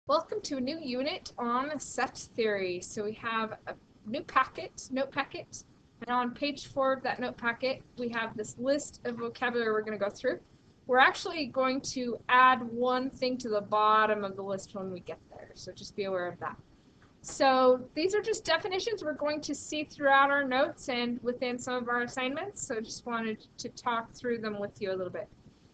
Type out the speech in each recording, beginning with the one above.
Welcome to a new unit on set theory. So we have a new note packet, and on page 4 of that note packet, we have this list of vocabulary we're going to go through. We're actually going to add one thing to the bottom of the list when we get there, so just be aware of that. So these are just definitions we're going to see throughout our notes and within some of our assignments, so just wanted to talk through them with you a little bit.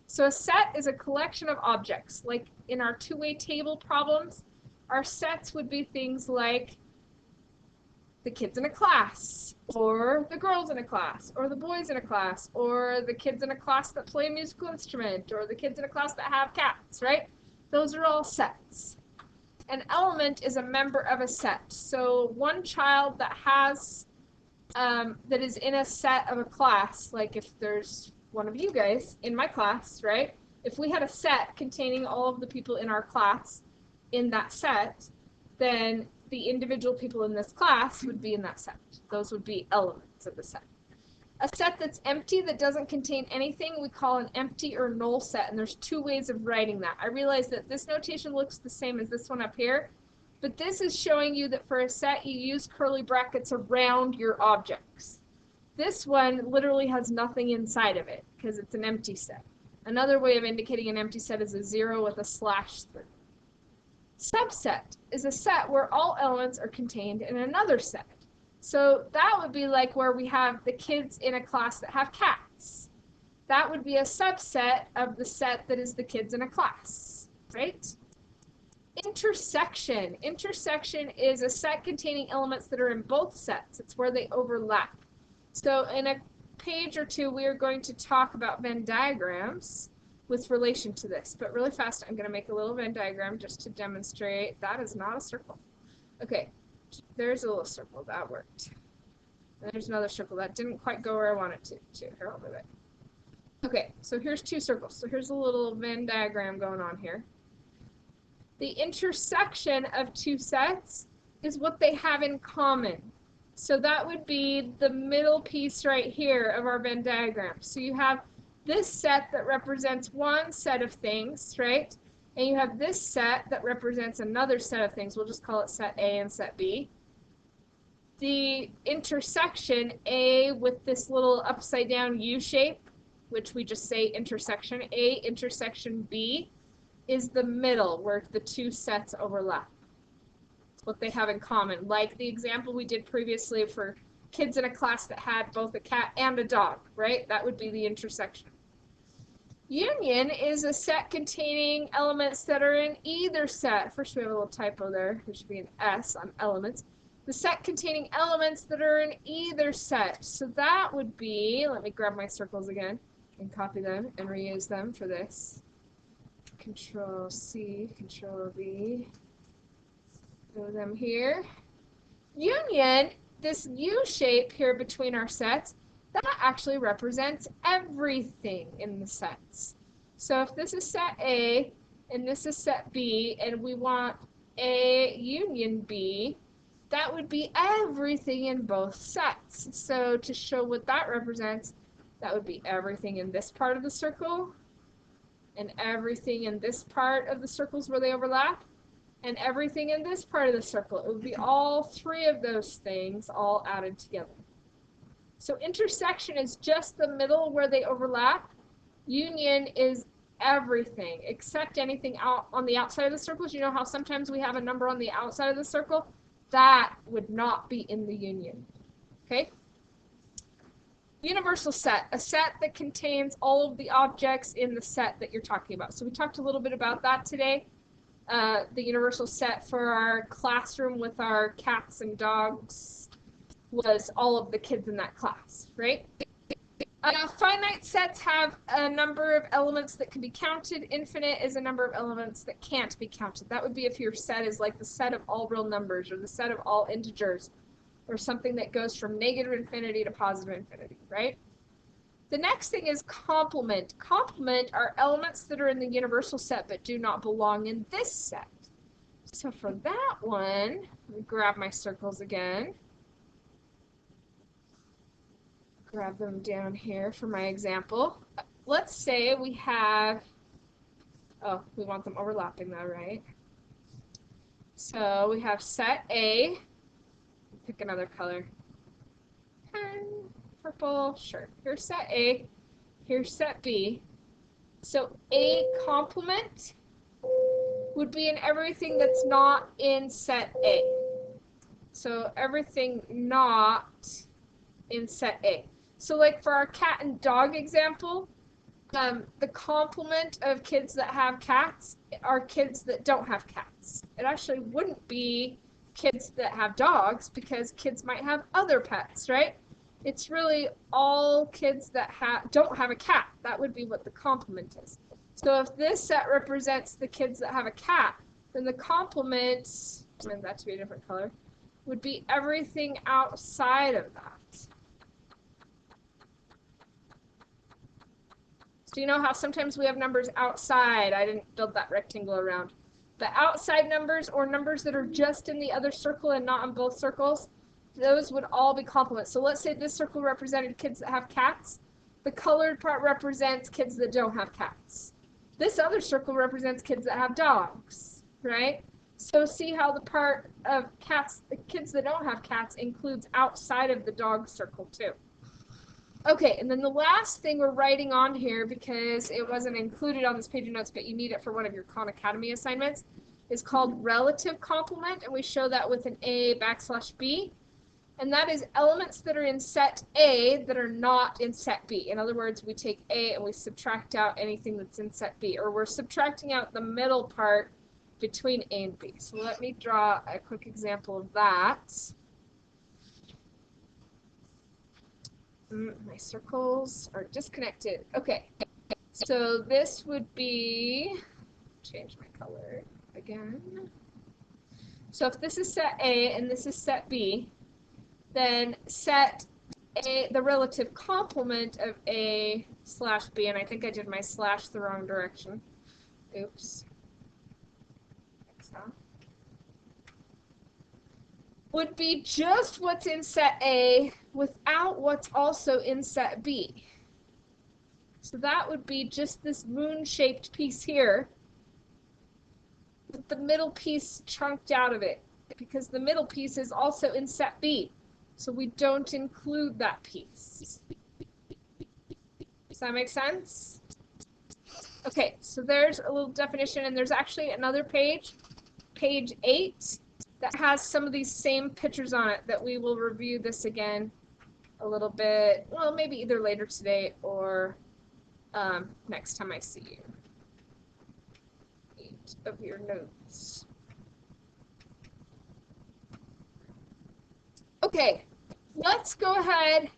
So a set is a collection of objects. Like in our two-way table problems, our sets would be things like the kids in a class, or the girls in a class, or the boys in a class, or the kids in a class that play a musical instrument, or the kids in a class that have cats, right? Those are all sets. An element is a member of a set. So one child that has that is in a set of a class, like if there's one of you guys in my class, right? If we had a set containing all of the people in our class in that set, then the individual people in this class would be in that set. Those would be elements of the set. A set that's empty, that doesn't contain anything, we call an empty or null set, and there's two ways of writing that. I realize that this notation looks the same as this one up here, but this is showing you that for a set, you use curly brackets around your objects. This one literally has nothing inside of it because it's an empty set. Another way of indicating an empty set is a 0 with a slash through. Subset is a set where all elements are contained in another set. So that would be like where we have the kids in a class that have cats. That would be a subset of the set that is the kids in a class, right? Intersection. Intersection is a set containing elements that are in both sets. It's where they overlap. So in a page or two, we are going to talk about Venn diagrams with relation to this. But really fast, I'm going to make a little Venn diagram just to demonstrate that is not a circle. Okay, there's a little circle. That worked. And there's another circle. That didn't quite go where I wanted to. Here, I'll move it. Okay, so here's two circles. So here's a little Venn diagram going on here. The intersection of two sets is what they have in common. So that would be the middle piece right here of our Venn diagram. So you have this set that represents one set of things, right? And you have this set that represents another set of things. We'll just call it set A and set B. The intersection A with this little upside down U shape, which we just say intersection A, intersection B, is the middle where the two sets overlap. What they have in common, like the example we did previously for kids in a class that had both a cat and a dog, right? That would be the intersection. Union is a set containing elements that are in either set. First we have a little typo there. There should be an S on elements. The set containing elements that are in either set. So that would be, let me grab my circles again and copy them and reuse them for this. Control C, Control V. Throw them here. Union, this U shape here between our sets, that actually represents everything in the sets. So if this is set A and this is set B and we want A union B, that would be everything in both sets. So to show what that represents, that would be everything in this part of the circle and everything in this part of the circles where they overlap, and everything in this part of the circle. It would be all three of those things all added together. So intersection is just the middle where they overlap. Union is everything except anything out on the outside of the circles. You know how sometimes we have a number on the outside of the circle? That would not be in the union. Okay? Universal set, a set that contains all of the objects in the set that you're talking about. So we talked a little bit about that today. The universal set for our classroom with our cats and dogs was all of the kids in that class, right? Finite sets have a number of elements that can be counted. Infinite is a number of elements that can't be counted. That would be if your set is like the set of all real numbers or the set of all integers or something that goes from negative infinity to positive infinity, right? The next thing is complement. Complement are elements that are in the universal set but do not belong in this set. So for that one, let me grab my circles again. Grab them down here for my example. Let's say we have, oh, we want them overlapping though, right? So we have set A. Pick another color. Purple, sure. Here's set A. Here's set B. So A complement would be in everything that's not in set A. So everything not in set A. So like for our cat and dog example, the complement of kids that have cats are kids that don't have cats. It actually wouldn't be kids that have dogs because kids might have other pets, right? It's really all kids that don't have a cat. That would be what the complement is. So if this set represents the kids that have a cat, then the complement, and that to be a different color, would be everything outside of that. So you know how sometimes we have numbers outside? I didn't build that rectangle around. The outside numbers, or numbers that are just in the other circle and not in both circles, those would all be complements. So let's say this circle represented kids that have cats. The colored part represents kids that don't have cats. This other circle represents kids that have dogs, right? So see how the part of cats, the kids that don't have cats, includes outside of the dog circle too. Okay, and then the last thing we're writing on here, because it wasn't included on this page of notes, but you need it for one of your Khan Academy assignments, is called relative complement, and we show that with an A\B. And that is elements that are in set A that are not in set B. In other words, we take A and we subtract out anything that's in set B, or we're subtracting out the middle part between A and B. So let me draw a quick example of that. My circles are disconnected. Okay, so this would be, change my color again. So if this is set A and this is set B, then set A, the relative complement of A/B, and I think I did my slash the wrong direction. Oops. Would be just what's in set A without what's also in set B. So that would be just this moon-shaped piece here with the middle piece chunked out of it, because the middle piece is also in set B. So we don't include that piece. Does that make sense? Okay, so there's a little definition, and there's actually another page, page 8, that has some of these same pictures on it that we will review this again a little bit, well, maybe either later today or next time I see you. 8 of your notes. Okay, let's go ahead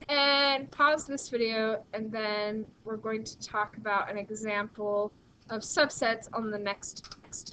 and pause this video, and then we're going to talk about an example of subsets on the next